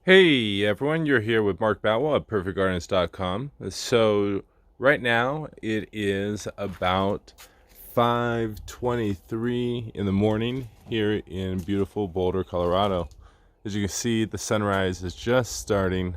Hey everyone, you're here with Mark Batwell at perfectgardens.com. So right now it is about 5:23 in the morning here in beautiful Boulder, Colorado. As you can see, the sunrise is just starting.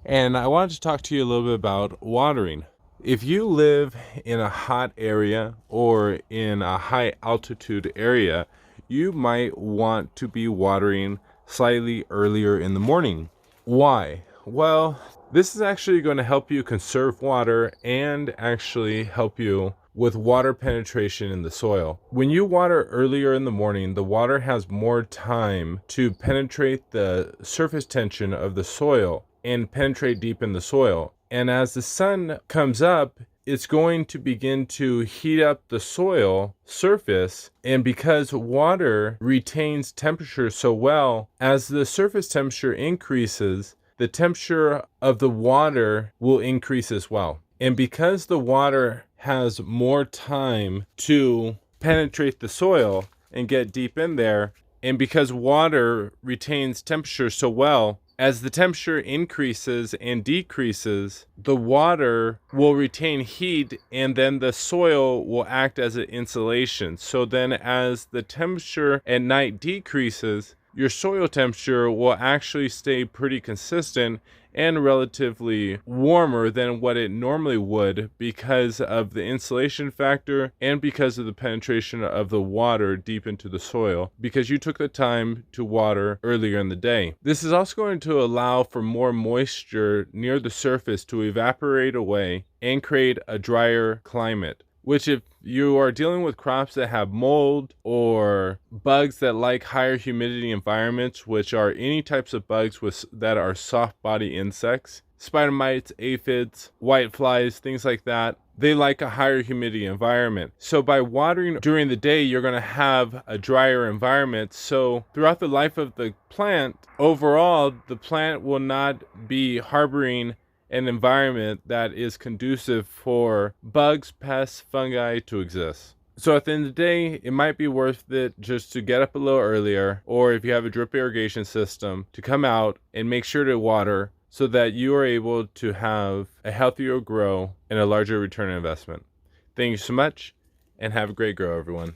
And I wanted to talk to you a little bit about watering. If you live in a hot area or in a high altitude area, you might want to be watering slightly earlier in the morning. Why? Well, this is actually going to help you conserve water and actually help you with water penetration in the soil. When you water earlier in the morning, the water has more time to penetrate the surface tension of the soil and penetrate deep in the soil. And as the sun comes up, it's going to begin to heat up the soil surface. And because water retains temperature so well, as the surface temperature increases, the temperature of the water will increase as well. And because the water has more time to penetrate the soil and get deep in there, and because water retains temperature so well, as the temperature increases and decreases, the water will retain heat and then the soil will act as an insulation. So then as the temperature at night decreases, your soil temperature will actually stay pretty consistent and relatively warmer than what it normally would because of the insulation factor and because of the penetration of the water deep into the soil, because you took the time to water earlier in the day. This is also going to allow for more moisture near the surface to evaporate away and create a drier climate, which if you are dealing with crops that have mold or bugs that like higher humidity environments, which are any types of bugs that are soft body insects, spider mites, aphids, white flies, things like that, they like a higher humidity environment. So by watering during the day, you're going to have a drier environment. So throughout the life of the plant, overall, the plant will not be harboring an environment that is conducive for bugs, pests, fungi to exist. So at the end of the day, it might be worth it just to get up a little earlier, or if you have a drip irrigation system, to come out and make sure to water so that you are able to have a healthier grow and a larger return on investment. Thank you so much, and have a great grow, everyone.